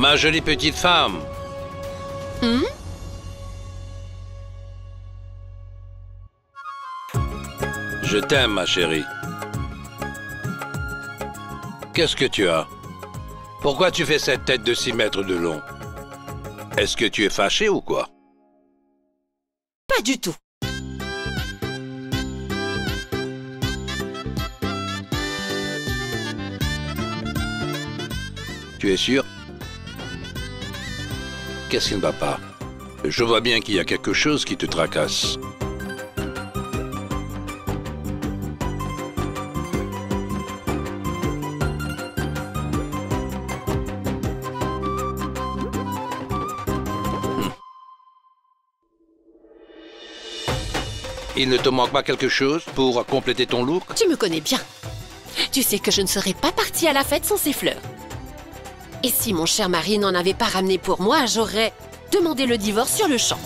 Ma jolie petite femme. Je t'aime, ma chérie. Qu'est-ce que tu as? Pourquoi tu fais cette tête de 6 mètres de long? Est-ce que tu es fâché ou quoi? Pas du tout. Tu es sûr? Qu'est-ce qui ne va pas? Je vois bien qu'il y a quelque chose qui te tracasse. Il ne te manque pas quelque chose pour compléter ton look? Tu me connais bien. Tu sais que je ne serais pas partie à la fête sans ces fleurs. Et si mon cher mari n'en avait pas ramené pour moi, j'aurais demandé le divorce sur le champ.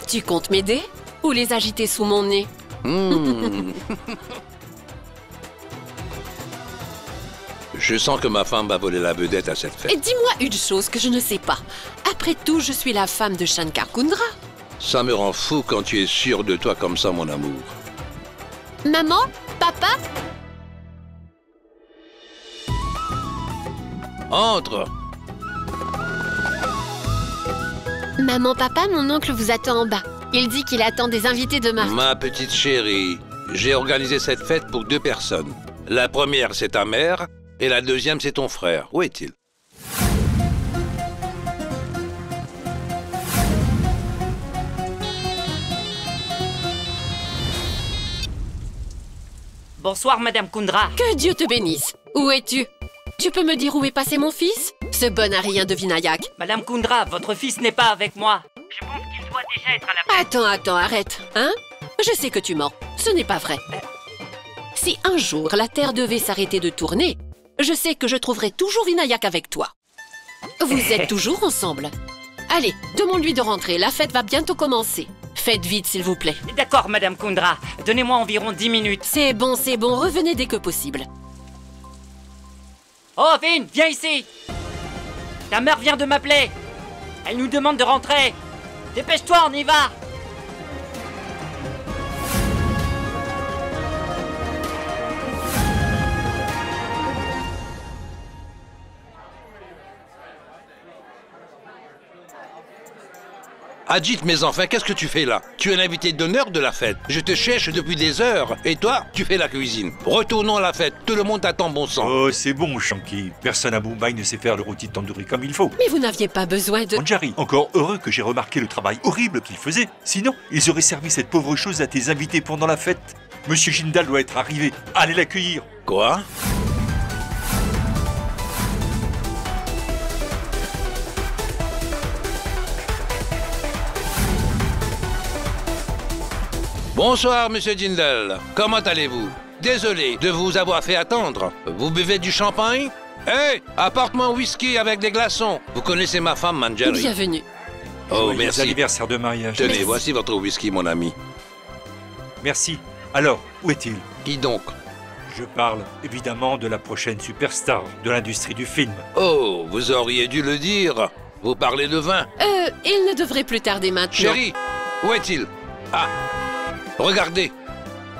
Tu comptes m'aider ou les agiter sous mon nez? Je sens que ma femme va voler la vedette à cette fête. Et dis-moi une chose que je ne sais pas. Après tout, je suis la femme de Shankar Kundra. Ça me rend fou quand tu es sûr de toi comme ça, mon amour. Maman? Papa? Entre! Maman, papa, mon oncle vous attend en bas. Il dit qu'il attend des invités de marque. Ma petite chérie, j'ai organisé cette fête pour 2 personnes. La première, c'est ta mère, et la deuxième, c'est ton frère. Où est-il? Bonsoir, Madame Kundra. Que Dieu te bénisse. Où es-tu? Tu peux me dire où est passé mon fils? Ce bon à rien de Vinayak. Madame Kundra, votre fils n'est pas avec moi. Je pense qu'il doit déjà être à la fête. Attends, arrête, hein? Je sais que tu mens. Ce n'est pas vrai. Si un jour la Terre devait s'arrêter de tourner, je sais que je trouverai toujours Vinayak avec toi. Vous êtes toujours ensemble. Allez, demande-lui de rentrer. La fête va bientôt commencer. Faites vite, s'il vous plaît. D'accord, Madame Kundra. Donnez-moi environ 10 minutes. C'est bon, revenez dès que possible. Oh, Vin, viens ici. Ta mère vient de m'appeler. Elle nous demande de rentrer. Dépêche-toi, on y va. Ajit, mes enfants, qu'est-ce que tu fais là? Tu es l'invité d'honneur de la fête. Je te cherche depuis des heures. Et toi, tu fais la cuisine. Retournons à la fête. Tout le monde t'attend, bon sang. Oh, c'est bon, Shanky. Personne à Mumbai ne sait faire le rôti tandoori comme il faut. Mais vous n'aviez pas besoin de... Manjari, encore heureux que j'ai remarqué le travail horrible qu'il faisait. Sinon, ils auraient servi cette pauvre chose à tes invités pendant la fête. Monsieur Jindal doit être arrivé. Allez l'accueillir. Quoi? Bonsoir, Monsieur Jindal. Comment allez-vous? Désolé de vous avoir fait attendre. Vous buvez du champagne? Hé, apporte-moi un whisky avec des glaçons. Vous connaissez ma femme, Manjari. Bienvenue. Oh, Joyeux merci. anniversaire de mariage. Tenez, Merci. voici votre whisky, mon ami. Merci. Alors, où est-il? Qui donc? Je parle évidemment de la prochaine superstar de l'industrie du film. Oh, vous auriez dû le dire. Vous parlez de vin. Il ne devrait plus tarder maintenant. Chérie, où est-il? Ah, regardez.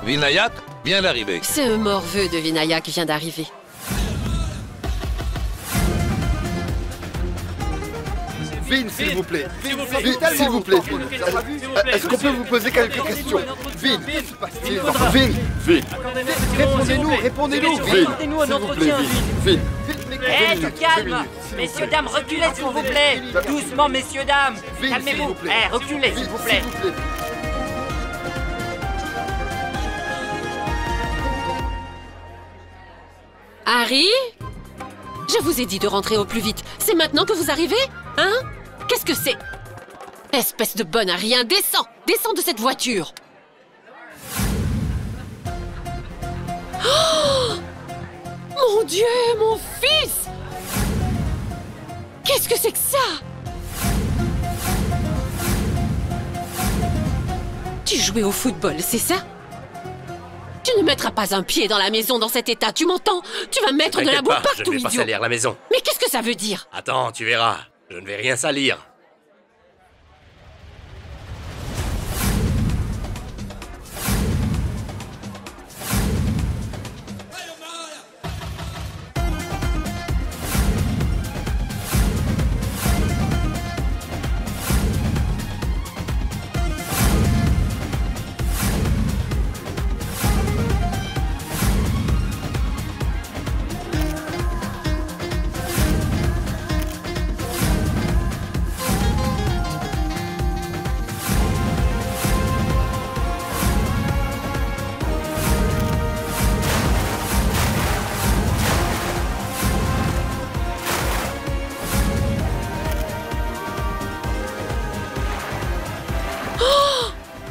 Vinayak vient d'arriver. Ce morveux de Vinayak vient d'arriver. Vin, s'il vous plaît. Vin, s'il vous plaît. Est-ce qu'on peut vous poser quelques questions? Vin, Vin. Répondez-nous. Vin, Répondez-nous à s'il vous notre plaît, entretien. Vin. Eh, du calme. Messieurs, dames, reculez, s'il vous plaît. Doucement, messieurs, dames. Calmez-vous. Eh, reculez, s'il vous plaît. Harry? Je vous ai dit de rentrer au plus vite. C'est maintenant que vous arrivez? Hein? Qu'est-ce que c'est? Espèce de bonne à rien. Descends! Descends de cette voiture! Oh! Mon Dieu, mon fils! Qu'est-ce que c'est que ça? Tu jouais au football, c'est ça? Tu Tu ne mettras pas un pied dans la maison dans cet état, tu m'entends? Tu vas mettre de la T'inquiète boue pas, partout, je ne vais pas idiot. salir la maison. Mais qu'est-ce que ça veut dire? Attends, tu verras. Je ne vais rien salir.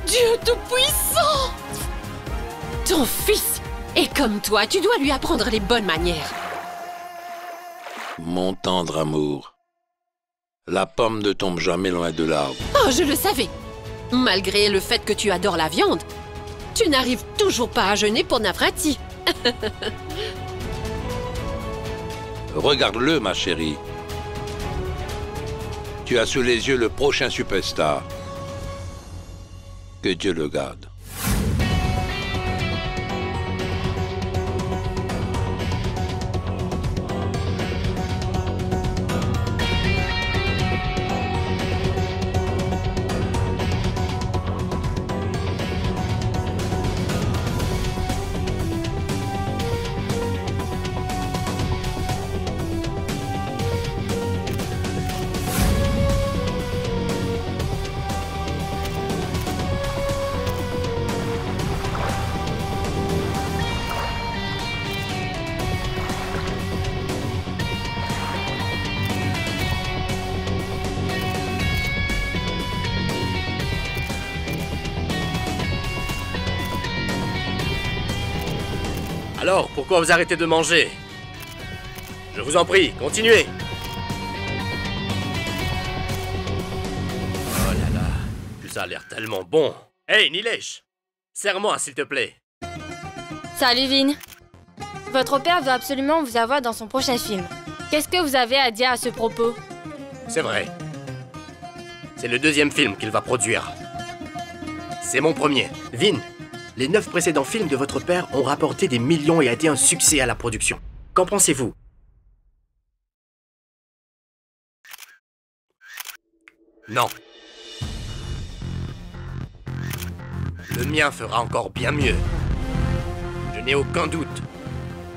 Dieu Tout-Puissant! Ton fils est comme toi, tu dois lui apprendre les bonnes manières. Mon tendre amour. La pomme ne tombe jamais loin de l'arbre. Oh, je le savais. Malgré le fait que tu adores la viande, tu n'arrives toujours pas à jeûner pour Navrati. Regarde-le, ma chérie. Tu as sous les yeux le prochain superstar. Que Dieu le garde. Alors, pourquoi vous arrêtez de manger? Je vous en prie, continuez. Oh là là, ça a l'air tellement bon. Hey, Nilesh, serre-moi, s'il te plaît. Salut Vin. Votre père veut absolument vous avoir dans son prochain film. Qu'est-ce que vous avez à dire à ce propos? C'est vrai. C'est le deuxième film qu'il va produire. C'est mon premier. Vin, les 9 précédents films de votre père ont rapporté des millions et a été un succès à la production. Qu'en pensez-vous? Non. Le mien fera encore bien mieux. Je n'ai aucun doute.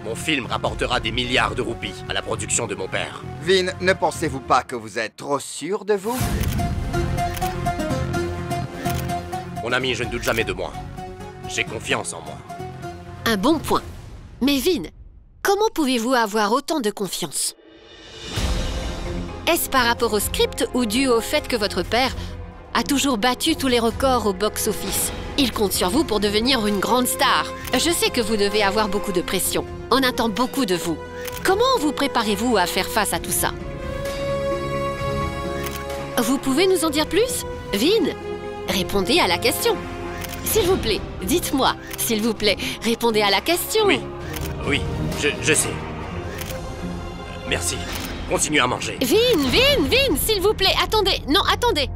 Mon film rapportera des milliards de roupies à la production de mon père. Vin, ne pensez-vous pas que vous êtes trop sûr de vous? Mon ami, je ne doute jamais de moi. J'ai confiance en moi. Un bon point. Mais Vin, comment pouvez-vous avoir autant de confiance? Est-ce par rapport au script ou dû au fait que votre père a toujours battu tous les records au box-office? Il compte sur vous pour devenir une grande star. Je sais que vous devez avoir beaucoup de pression. On attend beaucoup de vous. Comment vous préparez-vous à faire face à tout ça? Vous pouvez nous en dire plus? Vin, répondez à la question. S'il vous plaît, dites-moi. S'il vous plaît, répondez à la question. Oui, je sais. Merci. Continuez à manger. Vin, s'il vous plaît, attendez. Non, attendez.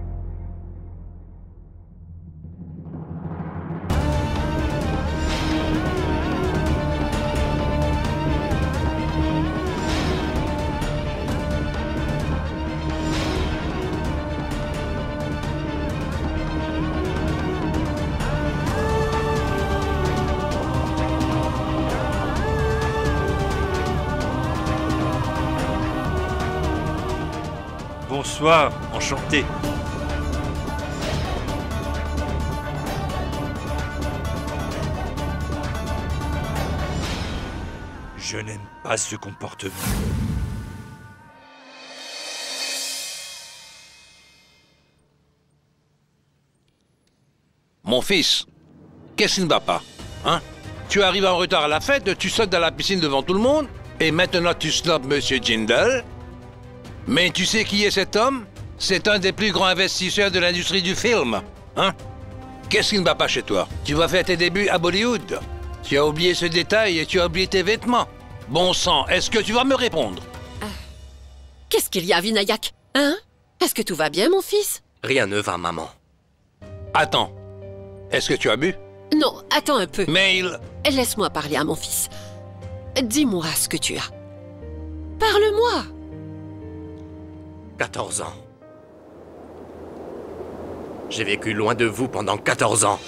Bonsoir, enchanté. Je n'aime pas ce comportement. Mon fils, qu'est-ce qui ne va pas? Hein? Tu arrives en retard à la fête, tu sautes dans la piscine devant tout le monde, et maintenant tu snobs Monsieur Jindal. Mais tu sais qui est cet homme? C'est un des plus grands investisseurs de l'industrie du film. Hein? Qu'est-ce qui ne va pas chez toi? Tu vas faire tes débuts à Bollywood. Tu as oublié ce détail et tu as oublié tes vêtements. Bon sang, est-ce que tu vas me répondre? Qu'est-ce qu'il y a, Vinayak? Hein? Est-ce que tout va bien, mon fils? Rien ne va, maman. Attends, est-ce que tu as bu? Non, attends un peu. Mail. Laisse-moi parler à mon fils. Dis-moi ce que tu as. Parle-moi. 14 ans. J'ai vécu loin de vous pendant 14 ans.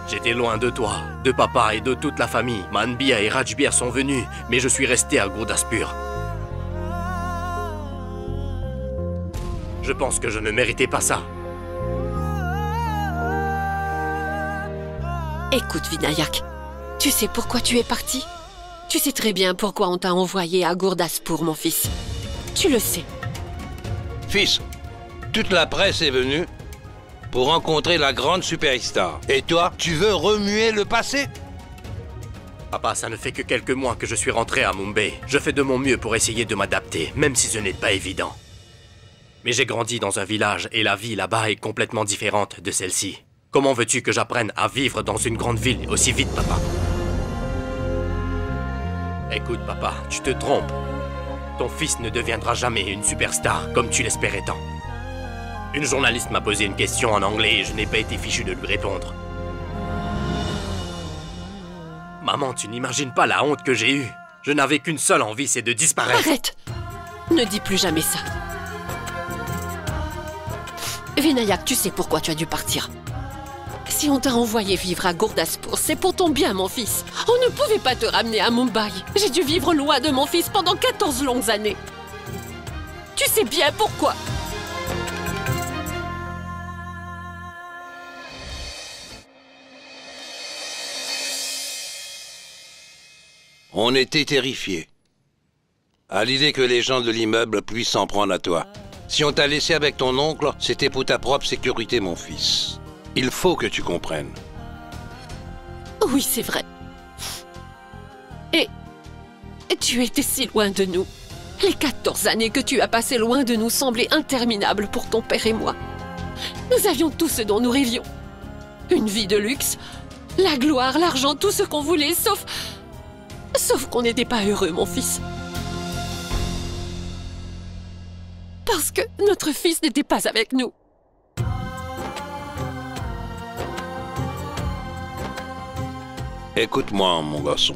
J'étais loin de toi, de papa et de toute la famille. Manbir et Rajbir sont venus, mais je suis resté à Gurdaspur. Je pense que je ne méritais pas ça. Écoute, Vinayak, tu sais pourquoi tu es parti? Tu sais très bien pourquoi on t'a envoyé à Gurdaspur, mon fils. Tu le sais. Fils, toute la presse est venue pour rencontrer la grande superstar. Et toi, tu veux remuer le passé? Papa, ça ne fait que quelques mois que je suis rentré à Mumbai. Je fais de mon mieux pour essayer de m'adapter, même si ce n'est pas évident. Mais j'ai grandi dans un village et la vie là-bas est complètement différente de celle-ci. Comment veux-tu que j'apprenne à vivre dans une grande ville aussi vite, papa? Écoute, papa, tu te trompes. Ton fils ne deviendra jamais une superstar comme tu l'espérais tant. Une journaliste m'a posé une question en anglais et je n'ai pas été fichu de lui répondre. Maman, tu n'imagines pas la honte que j'ai eue. Je n'avais qu'une seule envie, c'est de disparaître. Arrête! Ne dis plus jamais ça. Vinayak, tu sais pourquoi tu as dû partir. Si on t'a envoyé vivre à Gurdaspur, c'est pour ton bien, mon fils. On ne pouvait pas te ramener à Mumbai. J'ai dû vivre loin de mon fils pendant 14 longues années. Tu sais bien pourquoi. On était terrifiés à l'idée que les gens de l'immeuble puissent s'en prendre à toi. Si on t'a laissé avec ton oncle, c'était pour ta propre sécurité, mon fils. Il faut que tu comprennes. Oui, c'est vrai. Et tu étais si loin de nous. Les 14 années que tu as passées loin de nous semblaient interminables pour ton père et moi. Nous avions tout ce dont nous rêvions. Une vie de luxe, la gloire, l'argent, tout ce qu'on voulait, sauf qu'on n'était pas heureux, mon fils. Parce que notre fils n'était pas avec nous. Écoute-moi, mon garçon.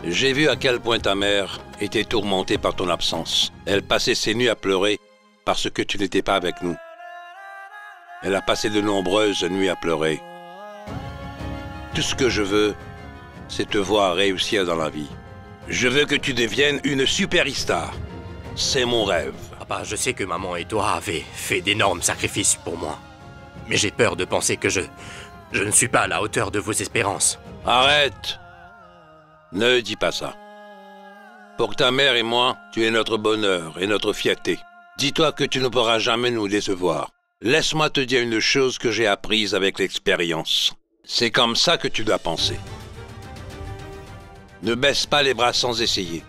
J'ai vu à quel point ta mère était tourmentée par ton absence. Elle passait ses nuits à pleurer parce que tu n'étais pas avec nous. Elle a passé de nombreuses nuits à pleurer. Tout ce que je veux, c'est te voir réussir dans la vie. Je veux que tu deviennes une superstar. C'est mon rêve. Papa, je sais que maman et toi avez fait d'énormes sacrifices pour moi. Mais j'ai peur de penser que je ne suis pas à la hauteur de vos espérances. Arrête! Ne dis pas ça. Pour ta mère et moi, tu es notre bonheur et notre fierté. Dis-toi que tu ne pourras jamais nous décevoir. Laisse-moi te dire une chose que j'ai apprise avec l'expérience. C'est comme ça que tu dois penser. Ne baisse pas les bras sans essayer.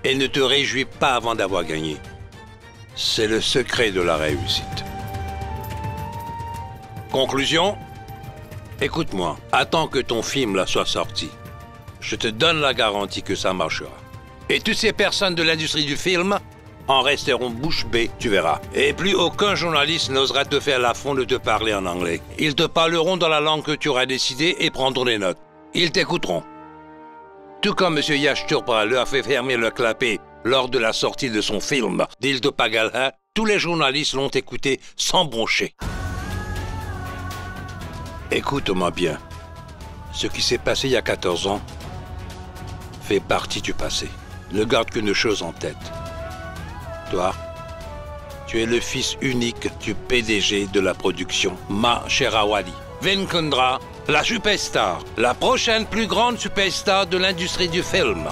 Et ne te réjouis pas avant d'avoir gagné. C'est le secret de la réussite. Conclusion? Écoute-moi, attends que ton film là soit sorti. Je te donne la garantie que ça marchera. Et toutes ces personnes de l'industrie du film en resteront bouche bée, tu verras. Et plus aucun journaliste n'osera te faire l'affront de te parler en anglais. Ils te parleront dans la langue que tu auras décidée et prendront des notes. Ils t'écouteront. Tout comme M. Yash Chopra leur a fait fermer le clapet lors de la sortie de son film Dil to Pagalha, tous les journalistes l'ont écouté sans broncher. Écoute-moi bien. Ce qui s'est passé il y a 14 ans fait partie du passé. Ne garde qu'une chose en tête. Toi, tu es le fils unique du PDG de la production, Ma Sherawali. Venkundra, la superstar, la prochaine plus grande superstar de l'industrie du film.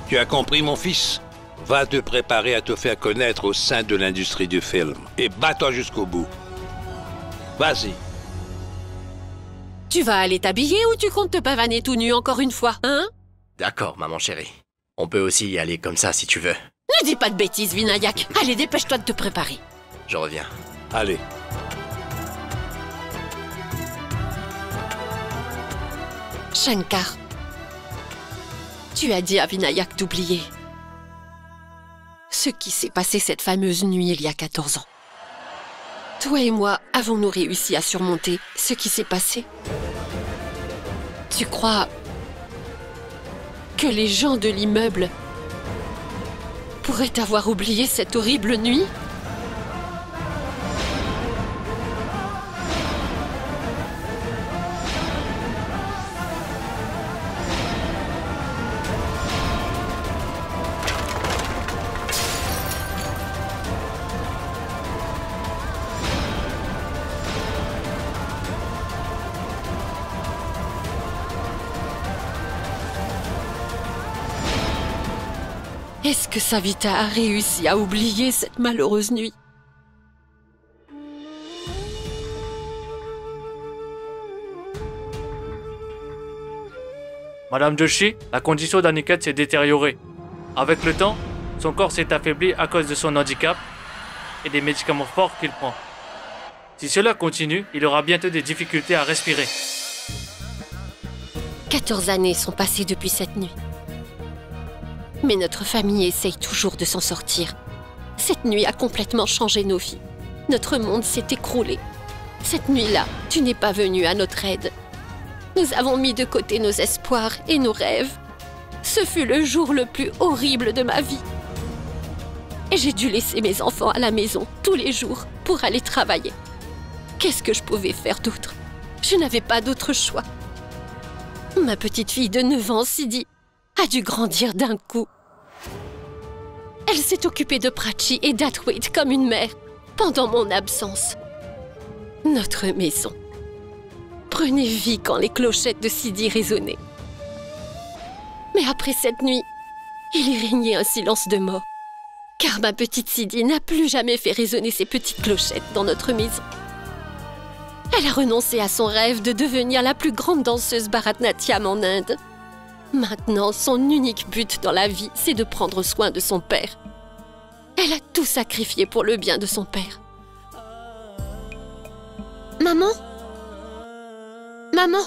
Tu as compris, mon fils? Va te préparer à te faire connaître au sein de l'industrie du film. Et bats-toi jusqu'au bout. Vas-y. Tu vas aller t'habiller ou tu comptes te pavaner tout nu encore une fois, hein? D'accord, maman chérie. On peut aussi y aller comme ça si tu veux. Ne dis pas de bêtises, Vinayak. Allez, dépêche-toi de te préparer. Je reviens. Allez. Shankar, tu as dit à Vinayak d'oublier ce qui s'est passé cette fameuse nuit il y a 14 ans. Toi et moi, avons-nous réussi à surmonter ce qui s'est passé? Tu crois que les gens de l'immeuble pourraient avoir oublié cette horrible nuit? Est-ce que Savita a réussi à oublier cette malheureuse nuit? Madame Joshi, la condition d'Aniket s'est détériorée. Avec le temps, son corps s'est affaibli à cause de son handicap et des médicaments forts qu'il prend. Si cela continue, il aura bientôt des difficultés à respirer. 14 années sont passées depuis cette nuit. Mais notre famille essaye toujours de s'en sortir. Cette nuit a complètement changé nos vies. Notre monde s'est écroulé. Cette nuit-là, tu n'es pas venu à notre aide. Nous avons mis de côté nos espoirs et nos rêves. Ce fut le jour le plus horrible de ma vie. Et j'ai dû laisser mes enfants à la maison tous les jours pour aller travailler. Qu'est-ce que je pouvais faire d'autre? Je n'avais pas d'autre choix. Ma petite fille de 9 ans, Sidi, a dû grandir d'un coup. Elle s'est occupée de Prachi et d'Athwait comme une mère pendant mon absence. Notre maison prenait vie quand les clochettes de Sidi résonnaient. Mais après cette nuit, il y régnait un silence de mort, car ma petite Sidi n'a plus jamais fait résonner ses petites clochettes dans notre maison. Elle a renoncé à son rêve de devenir la plus grande danseuse Bharatnatyam en Inde. Maintenant, son unique but dans la vie, c'est de prendre soin de son père. Elle a tout sacrifié pour le bien de son père. Maman? Maman?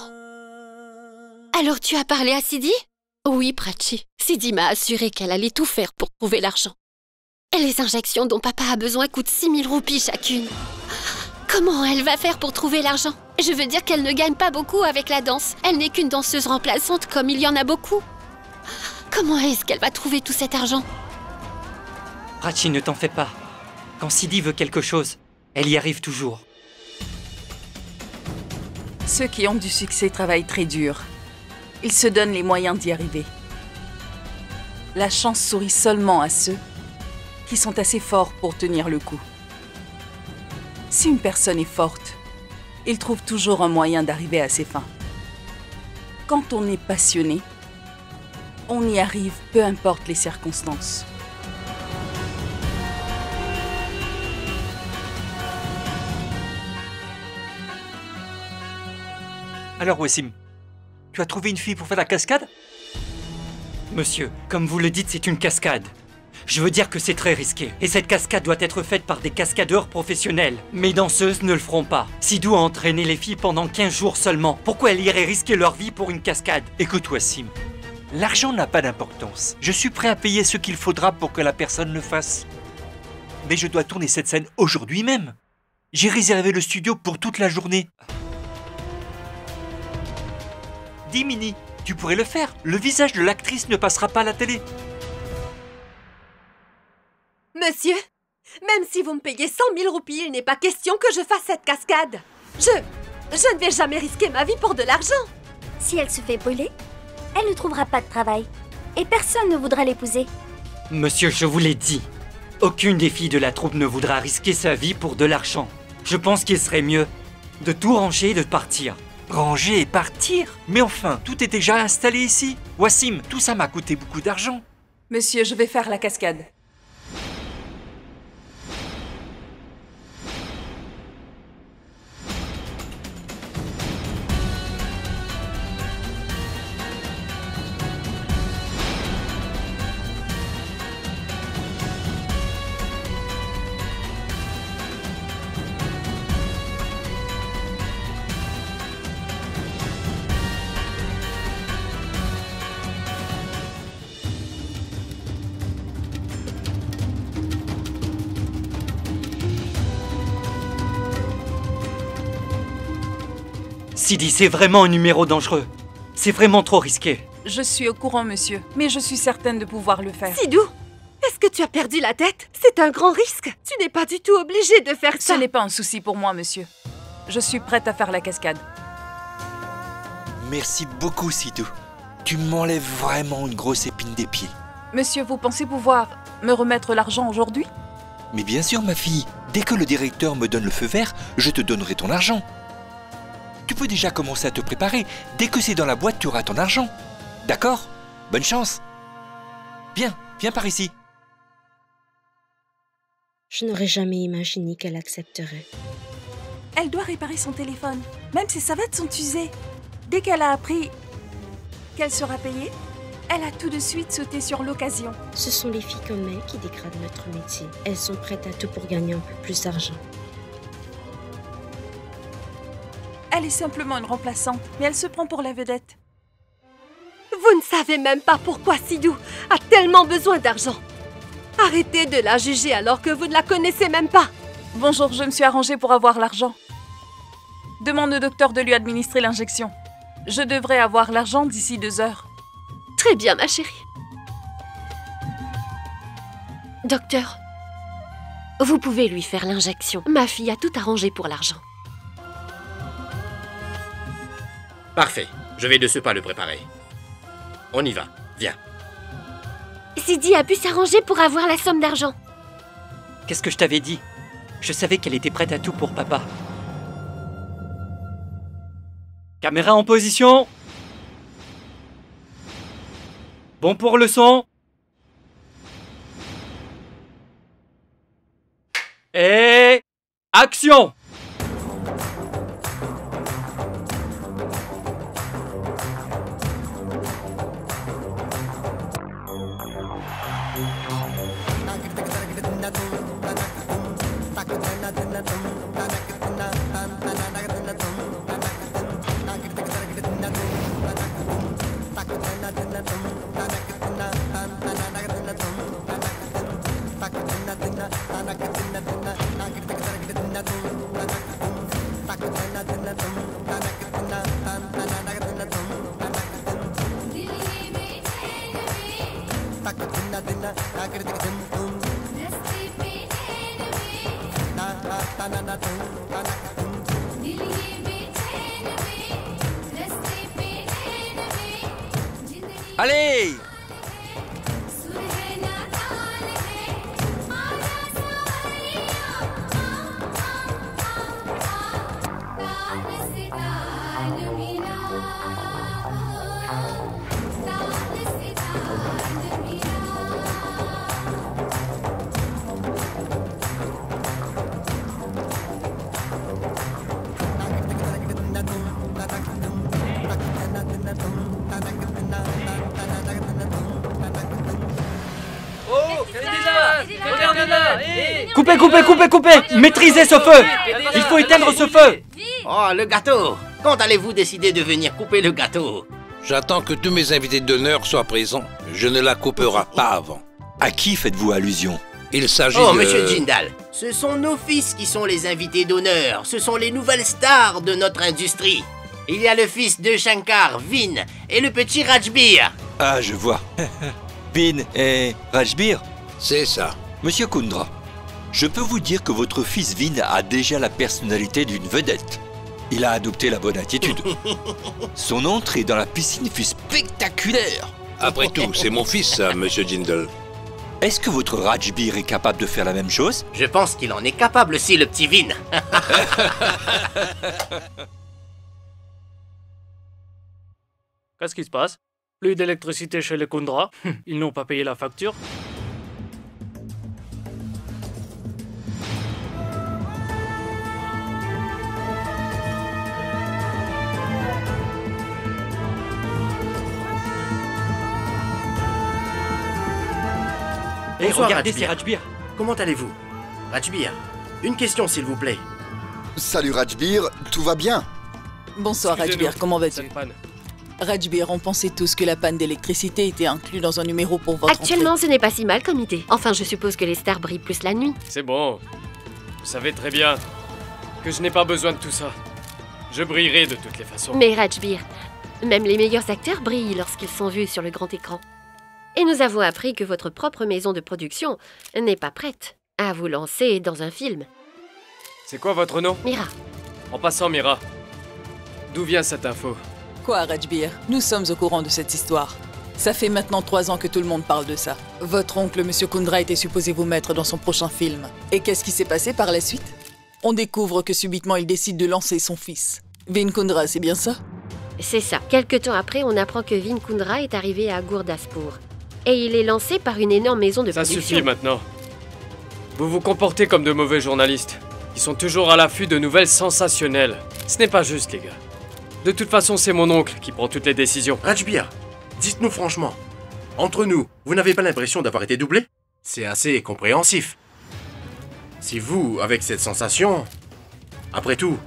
Alors tu as parlé à Sidi? Oui, Prachi. Sidi m'a assuré qu'elle allait tout faire pour trouver l'argent. Et les injections dont papa a besoin coûtent 6 000 roupies chacune. Comment elle va faire pour trouver l'argent? Je veux dire qu'elle ne gagne pas beaucoup avec la danse. Elle n'est qu'une danseuse remplaçante comme il y en a beaucoup. Comment est-ce qu'elle va trouver tout cet argent? Prachi, ne t'en fais pas. Quand Sidi veut quelque chose, elle y arrive toujours. Ceux qui ont du succès travaillent très dur. Ils se donnent les moyens d'y arriver. La chance sourit seulement à ceux qui sont assez forts pour tenir le coup. Si une personne est forte, il trouve toujours un moyen d'arriver à ses fins. Quand on est passionné, on y arrive peu importe les circonstances. Alors Wassim, tu as trouvé une fille pour faire la cascade? Monsieur, comme vous le dites, c'est une cascade. Je veux dire que c'est très risqué. Et cette cascade doit être faite par des cascadeurs professionnels. Mes danseuses ne le feront pas. Sidou a entraîné les filles pendant 15 jours seulement. Pourquoi elles iraient risquer leur vie pour une cascade? Écoute Wassim, l'argent n'a pas d'importance. Je suis prêt à payer ce qu'il faudra pour que la personne le fasse. Mais je dois tourner cette scène aujourd'hui même. J'ai réservé le studio pour toute la journée. Dis Minnie, tu pourrais le faire. Le visage de l'actrice ne passera pas à la télé. Monsieur, même si vous me payez 100 000 roupies, il n'est pas question que je fasse cette cascade. Je ne vais jamais risquer ma vie pour de l'argent. Si elle se fait brûler, elle ne trouvera pas de travail. Et personne ne voudra l'épouser. Monsieur, je vous l'ai dit. Aucune des filles de la troupe ne voudra risquer sa vie pour de l'argent. Je pense qu'il serait mieux de tout ranger et de partir. Ranger et partir? Mais enfin, tout est déjà installé ici. Wassim, tout ça m'a coûté beaucoup d'argent. Monsieur, je vais faire la cascade. Sidi, c'est vraiment un numéro dangereux. C'est vraiment trop risqué. Je suis au courant, monsieur, mais je suis certaine de pouvoir le faire. Sidou, est-ce que tu as perdu la tête? C'est un grand risque. Tu n'es pas du tout obligé de faire ça. Ce n'est pas un souci pour moi, monsieur. Je suis prête à faire la cascade. Merci beaucoup, Sidou. Tu m'enlèves vraiment une grosse épine des pieds. Monsieur, vous pensez pouvoir me remettre l'argent aujourd'hui? Mais bien sûr, ma fille. Dès que le directeur me donne le feu vert, je te donnerai ton argent. Tu peux déjà commencer à te préparer. Dès que c'est dans la boîte, tu auras ton argent. D'accord? Bonne chance. Viens par ici. Je n'aurais jamais imaginé qu'elle accepterait. Elle doit réparer son téléphone. Même ses savates sont usées. Dès qu'elle a appris qu'elle sera payée, elle a tout de suite sauté sur l'occasion. Ce sont les filles comme elle qui dégradent notre métier. Elles sont prêtes à tout pour gagner un peu plus d'argent. Elle est simplement une remplaçante, mais elle se prend pour la vedette. Vous ne savez même pas pourquoi Sidou a tellement besoin d'argent. Arrêtez de la juger alors que vous ne la connaissez même pas. Bonjour, je me suis arrangée pour avoir l'argent. Demande au docteur de lui administrer l'injection. Je devrais avoir l'argent d'ici 2 heures. Très bien, ma chérie. Docteur, vous pouvez lui faire l'injection. Ma fille a tout arrangé pour l'argent. Parfait. Je vais de ce pas le préparer. On y va. Viens. Sidi a pu s'arranger pour avoir la somme d'argent. Qu'est-ce que je t'avais dit? Je savais qu'elle était prête à tout pour papa. Caméra en position. Bon pour le son. Et... action! Allez! Coupez! Maîtrisez ce feu! Il faut éteindre ce feu! Oh, le gâteau! Quand allez-vous décider de venir couper le gâteau? J'attends que tous mes invités d'honneur soient présents. Je ne la couperai pas avant. À qui faites-vous allusion? Il s'agit de... Monsieur Jindal, ce sont nos fils qui sont les invités d'honneur. Ce sont les nouvelles stars de notre industrie. Il y a le fils de Shankar, Vin, et le petit Rajbir. Ah, je vois. Vin et Rajbir? C'est ça. Monsieur Kundra, je peux vous dire que votre fils Vin a déjà la personnalité d'une vedette. Il a adopté la bonne attitude. Son entrée dans la piscine fut spectaculaire. Après tout, c'est mon fils, ça, Monsieur Jindal. Est-ce que votre Rajbir est capable de faire la même chose? Je pense qu'il en est capable aussi, le petit Vin. Qu'est-ce qui se passe? Plus d'électricité chez les Kundra. Ils n'ont pas payé la facture. Et bonsoir, regardez, Rajbir. c'est Rajbir. Comment allez-vous? Rajbir, une question s'il vous plaît. Salut Rajbir, tout va bien? Bonsoir Rajbir, comment vas-tu? Rajbir, on pensait tous que la panne d'électricité était inclue dans un numéro pour votre Actuellement, ce n'est pas si mal comme idée. Enfin, je suppose que les stars brillent plus la nuit. C'est bon. Vous savez très bien que je n'ai pas besoin de tout ça. Je brillerai de toutes les façons. Mais Rajbir, même les meilleurs acteurs brillent lorsqu'ils sont vus sur le grand écran. Et nous avons appris que votre propre maison de production n'est pas prête à vous lancer dans un film. C'est quoi votre nom? Mira. En passant, Mira, d'où vient cette info? Quoi, Rajbir? Nous sommes au courant de cette histoire. Ça fait maintenant 3 ans que tout le monde parle de ça. Votre oncle, Monsieur Kundra, était supposé vous mettre dans son prochain film. Et qu'est-ce qui s'est passé par la suite? On découvre que subitement il décide de lancer son fils. Vin Kundra, c'est bien ça? C'est ça. Quelque temps après, on apprend que Vin Kundra est arrivé à Gurdaspur. Et il est lancé par une énorme maison de production. Ça suffit maintenant. Vous vous comportez comme de mauvais journalistes. Ils sont toujours à l'affût de nouvelles sensationnelles. Ce n'est pas juste, les gars. De toute façon, c'est mon oncle qui prend toutes les décisions. Rajbir, dites-nous franchement, entre nous, vous n'avez pas l'impression d'avoir été doublé? C'est assez compréhensif. Si vous, avec cette sensation... Après tout,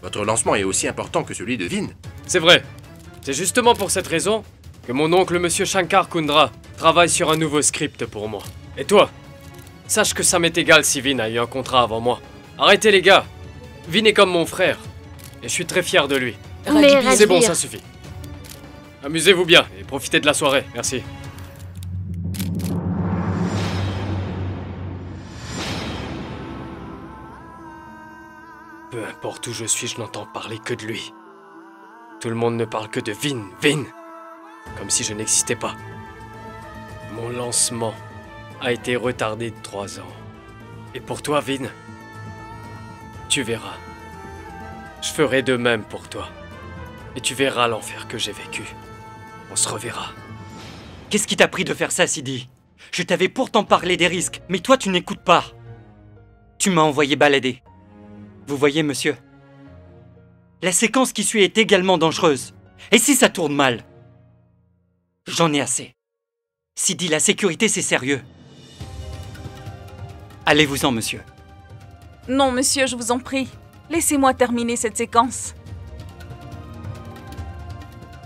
votre lancement est aussi important que celui de Vin. C'est vrai. C'est justement pour cette raison que mon oncle, Monsieur Shankar Kundra, travaille sur un nouveau script pour moi. Et toi, sache que ça m'est égal si Vin a eu un contrat avant moi. Arrêtez les gars. Vin est comme mon frère. Et je suis très fier de lui. C'est bon, ça suffit. Amusez-vous bien et profitez de la soirée. Merci. Peu importe où je suis, je n'entends parler que de lui. Tout le monde ne parle que de Vin, Vin. Comme si je n'existais pas. Mon lancement a été retardé de 3 ans. Et pour toi, Vin, tu verras. Je ferai de même pour toi. Et tu verras l'enfer que j'ai vécu. On se reverra. Qu'est-ce qui t'a pris de faire ça, Sidi? Je t'avais pourtant parlé des risques, mais toi tu n'écoutes pas. Tu m'as envoyé balader. Vous voyez, monsieur? La séquence qui suit est également dangereuse. Et si ça tourne mal? J'en ai assez. Sidi, la sécurité, c'est sérieux. Allez-vous-en, monsieur. Non, monsieur, je vous en prie. Laissez-moi terminer cette séquence.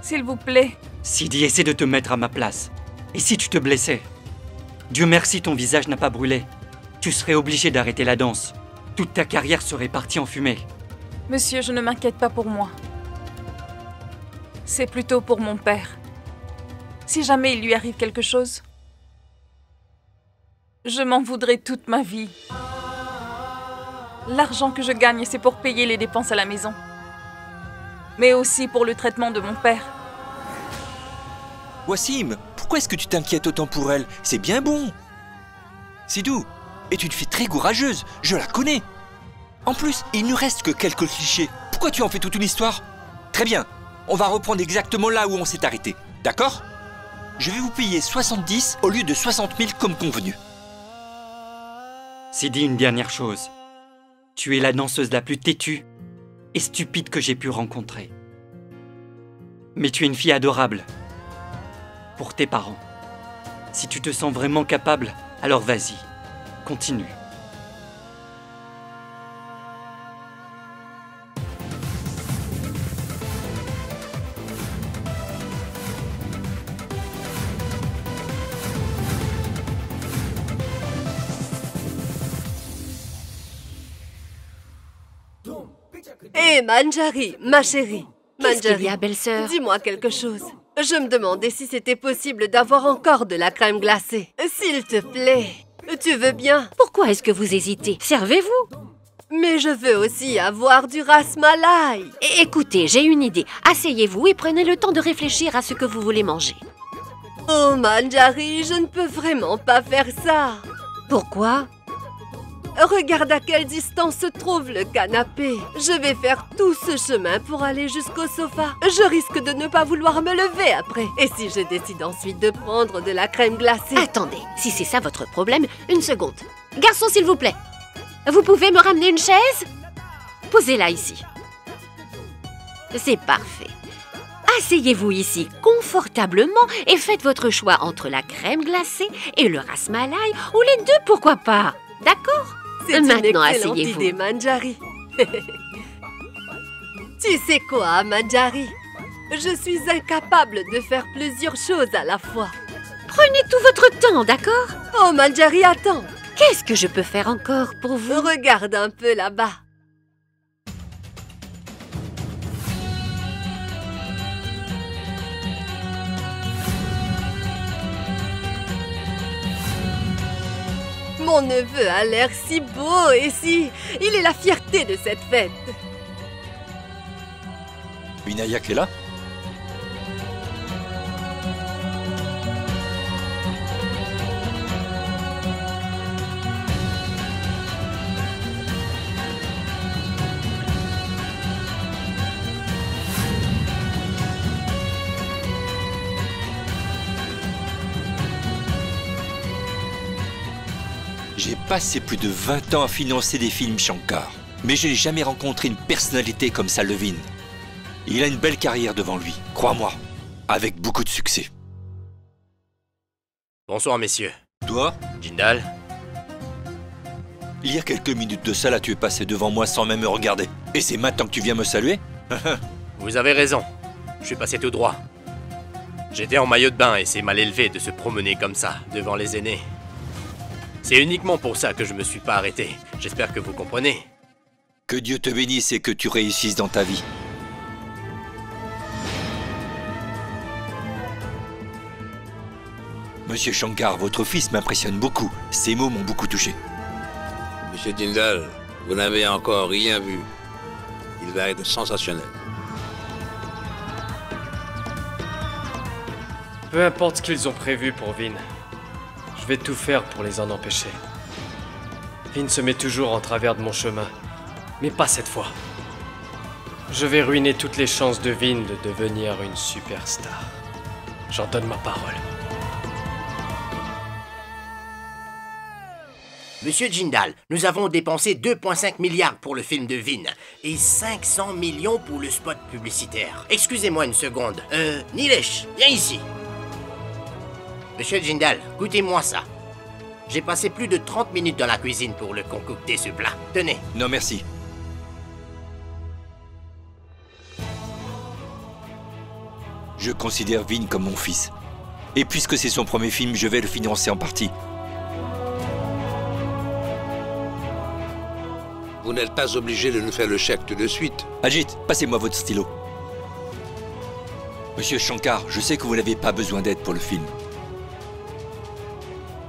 S'il vous plaît. Sidi, essaie de te mettre à ma place. Et si tu te blessais? Dieu merci, ton visage n'a pas brûlé. Tu serais obligé d'arrêter la danse. Toute ta carrière serait partie en fumée. Monsieur, je ne m'inquiète pas pour moi. C'est plutôt pour mon père. Si jamais il lui arrive quelque chose, je m'en voudrais toute ma vie. L'argent que je gagne, c'est pour payer les dépenses à la maison. Mais aussi pour le traitement de mon père. Wassim, pourquoi est-ce que tu t'inquiètes autant pour elle? C'est bien bon. Sidou est une fille très courageuse, je la connais. En plus, il ne reste que quelques clichés. Pourquoi tu en fais toute une histoire? Très bien, on va reprendre exactement là où on s'est arrêté, d'accord? Je vais vous payer 70 au lieu de 60 000 comme convenu. Sidi, une dernière chose. Tu es la danseuse la plus têtue et stupide que j'ai pu rencontrer. Mais tu es une fille adorable. Pour tes parents. Si tu te sens vraiment capable, alors vas-y, continue. Hé, Manjari, ma chérie. Qu'est-ce qu'il y a, belle-sœur? Dis-moi quelque chose. Je me demandais si c'était possible d'avoir encore de la crème glacée. S'il te plaît, tu veux bien? Pourquoi est-ce que vous hésitez? Servez-vous. Mais je veux aussi avoir du ras malai. Écoutez, j'ai une idée. Asseyez-vous et prenez le temps de réfléchir à ce que vous voulez manger. Oh, Manjari, je ne peux vraiment pas faire ça. Pourquoi? Regarde à quelle distance se trouve le canapé. Je vais faire tout ce chemin pour aller jusqu'au sofa. Je risque de ne pas vouloir me lever après. Et si je décide ensuite de prendre de la crème glacée? Attendez, si c'est ça votre problème, une seconde. Garçon, s'il vous plaît. Vous pouvez me ramener une chaise? Posez-la ici. C'est parfait. Asseyez-vous ici confortablement et faites votre choix entre la crème glacée et le ras malai, ou les deux, pourquoi pas? D'accord? C'est maintenant, une excellente asseyez-vous. idée, Manjari. Tu sais quoi, Manjari? Je suis incapable de faire plusieurs choses à la fois. Prenez tout votre temps, d'accord? Oh, Manjari, attends. Qu'est-ce que je peux faire encore pour vous? Regarde un peu là-bas. Mon neveu a l'air si beau et si... Il est la fierté de cette fête. Vinayak est là? J'ai passé plus de 20 ans à financer des films Shankar, mais je n'ai jamais rencontré une personnalité comme ça, Levin. Il a une belle carrière devant lui, crois-moi, avec beaucoup de succès. Bonsoir, messieurs. Toi? Jindal? Il y a quelques minutes de ça, là, tu es passé devant moi sans même me regarder. Et c'est maintenant que tu viens me saluer? Vous avez raison. Je suis passé tout droit. J'étais en maillot de bain et c'est mal élevé de se promener comme ça, devant les aînés. C'est uniquement pour ça que je me suis pas arrêté. J'espère que vous comprenez. Que Dieu te bénisse et que tu réussisses dans ta vie. Monsieur Shankar, votre fils m'impressionne beaucoup. Ces mots m'ont beaucoup touché. Monsieur Jindal, vous n'avez encore rien vu. Il va être sensationnel. Peu importe ce qu'ils ont prévu pour Vin. Je vais tout faire pour les en empêcher. Vin se met toujours en travers de mon chemin. Mais pas cette fois. Je vais ruiner toutes les chances de Vin de devenir une superstar. J'en donne ma parole. Monsieur Jindal, nous avons dépensé 2,5 milliards pour le film de Vin et 500 millions pour le spot publicitaire. Excusez-moi une seconde. Nilesh, viens ici. Monsieur Jindal, goûtez-moi ça. J'ai passé plus de 30 minutes dans la cuisine pour le concocter, ce plat. Tenez. Non, merci. Je considère Vin comme mon fils. Et puisque c'est son premier film, je vais le financer en partie. Vous n'êtes pas obligé de nous faire le chèque tout de suite. Ajit, passez-moi votre stylo. Monsieur Shankar, je sais que vous n'avez pas besoin d'aide pour le film.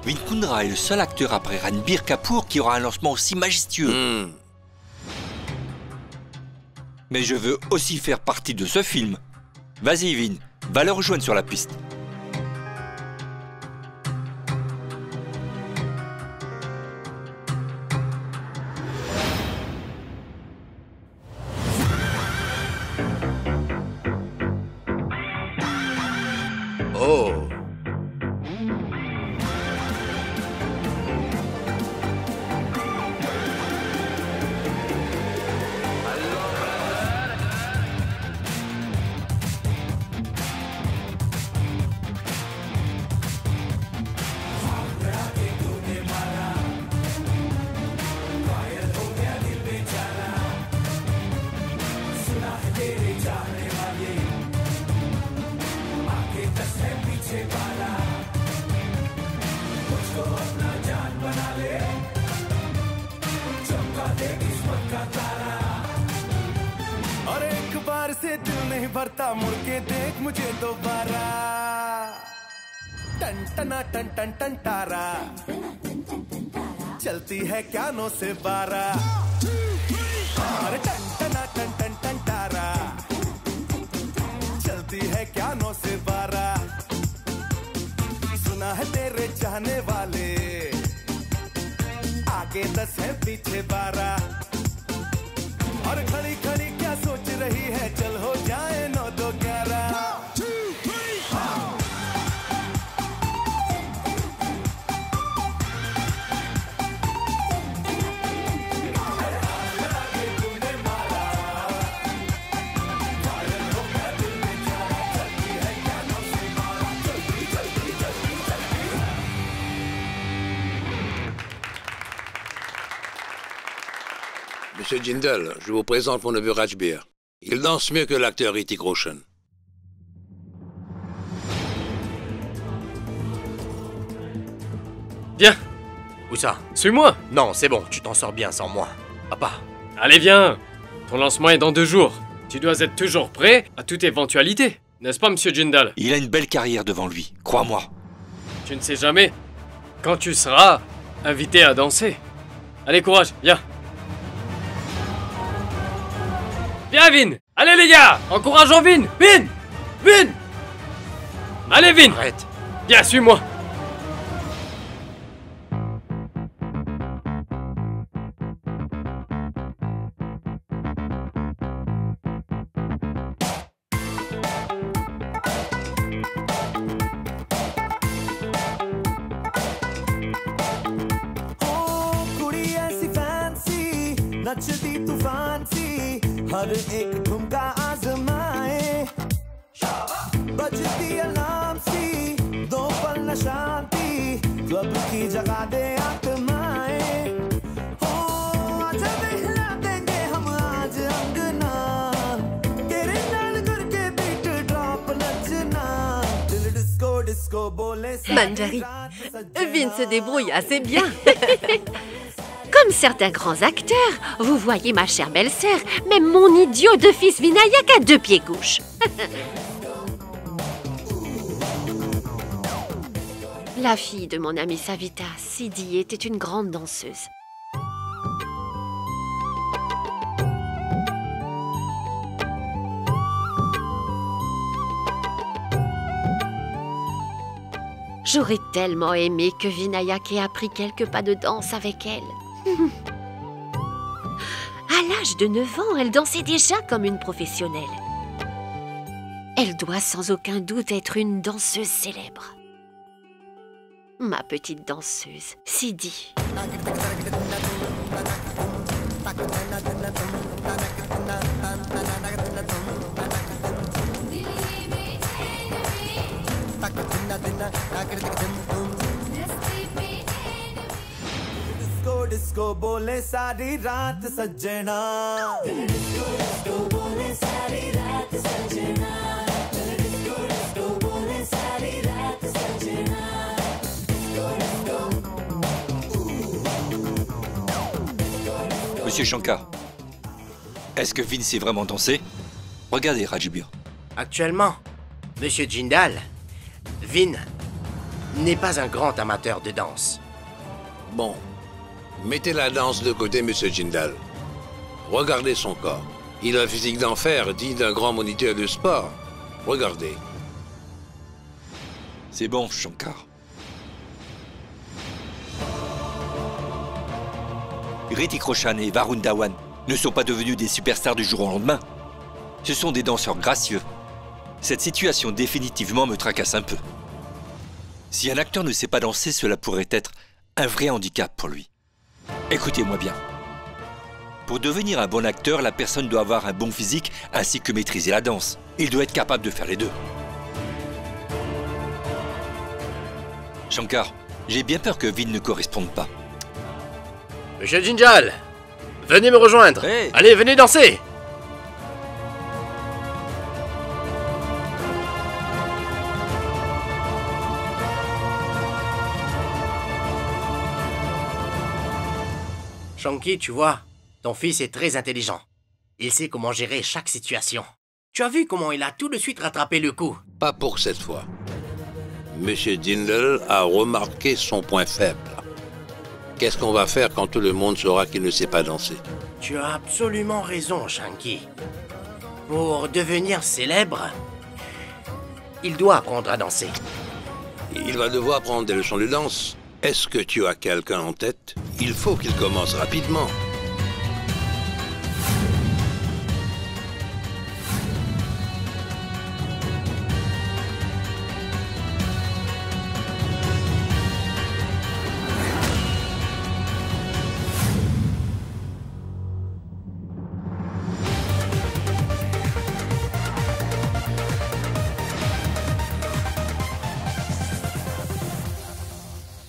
Vin Kundra est le seul acteur après Ranbir Kapoor qui aura un lancement aussi majestueux. Mais je veux aussi faire partie de ce film. Vas-y Vin, va le rejoindre sur la piste. Oh. और एक बार से दिल नहीं भरता मुड़ के देख मुझे दोबारा टन टना टन टन टन तारा चलती है क्या 9 से 12 अरे टन टना टन टन टन तारा चलती है क्या 9 से 12 सुना है तेरे चाहने वाले आगे 10 है पीछे 12 और खड़ी खड़ी क्या सोच रही है चल हो जाए 9 2 11 Monsieur Jindal, je vous présente mon neveu Rajbir. Il danse mieux que l'acteur Hrithik Roshan. Viens. Où ça? Suis-moi. Non, c'est bon, tu t'en sors bien sans moi. Papa. Allez, viens. Ton lancement est dans 2 jours. Tu dois être toujours prêt à toute éventualité. N'est-ce pas, monsieur Jindal? Il a une belle carrière devant lui, crois-moi. Tu ne sais jamais quand tu seras invité à danser. Allez, courage, viens. Viens, Vin. Allez, les gars, encourageons Vin. Vin. Vin. Allez, Vin. Arrête. Viens, suis-moi. नचती तूफान सी हर एक ठुमका आजमाए बजती अलार्म सी दो पल न शांति क्लब की जगह दे आत्माए हो आजा हिला देंगे हम आज अंगना तेरे नाल करके बीट ड्रॉप नचना दिल डिस्को डिस्को बोले Manjari, Vin se débrouille assez bien. Comme certains grands acteurs, vous voyez ma chère belle-sœur, même mon idiot de fils Vinayak a 2 pieds gauche. La fille de mon amie Savita, Sidi, était une grande danseuse. J'aurais tellement aimé que Vinayak ait appris quelques pas de danse avec elle. À l'âge de 9 ans, elle dansait déjà comme une professionnelle. Elle doit sans aucun doute être une danseuse célèbre. Ma petite danseuse, Sidi. Disco disco बोले सारी रात सजना disco disco बोले सारी रात सजना disco disco बोले सारी रात सजना Monsieur Shankar, est-ce que Vin sait vraiment danser? Regardez, Rajbir. Actuellement, Monsieur Jindal, Vin n'est pas un grand amateur de danse. Bon, mettez la danse de côté, Monsieur Jindal. Regardez son corps. Il a un physique d'enfer, digne d'un grand moniteur de sport. Regardez. C'est bon, Shankar. Hrithik Roshan et Varun Dhawan ne sont pas devenus des superstars du jour au lendemain. Ce sont des danseurs gracieux. Cette situation définitivement me tracasse un peu. Si un acteur ne sait pas danser, cela pourrait être un vrai handicap pour lui. Écoutez-moi bien. Pour devenir un bon acteur, la personne doit avoir un bon physique ainsi que maîtriser la danse. Il doit être capable de faire les deux. Shankar, j'ai bien peur que Vin ne corresponde pas. Monsieur Jindal, venez me rejoindre. Hey. Allez, venez danser. Shanky, tu vois, ton fils est très intelligent. Il sait comment gérer chaque situation. Tu as vu comment il a tout de suite rattrapé le coup? Pas pour cette fois. Monsieur Jindal a remarqué son point faible. Qu'est-ce qu'on va faire quand tout le monde saura qu'il ne sait pas danser? Tu as absolument raison, Shanky. Pour devenir célèbre, il doit apprendre à danser. Il va devoir prendre des leçons de danse. Est-ce que tu as quelqu'un en tête? Il faut qu'il commence rapidement.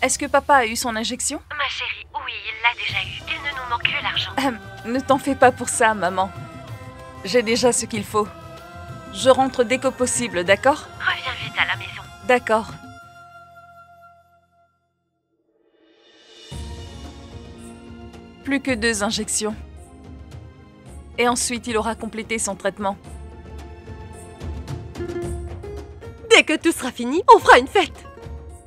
Est-ce que papa a eu son injection? Ma chérie, oui, il l'a déjà eu. Il ne nous manque que l'argent. Ne t'en fais pas pour ça, maman. J'ai déjà ce qu'il faut. Je rentre dès que possible, d'accord? Reviens vite à la maison. D'accord. Plus que 2 injections. Et ensuite, il aura complété son traitement. Dès que tout sera fini, on fera une fête.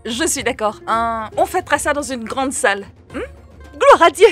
Je suis d'accord. On fêtera ça dans une grande salle. Gloire à Dieu!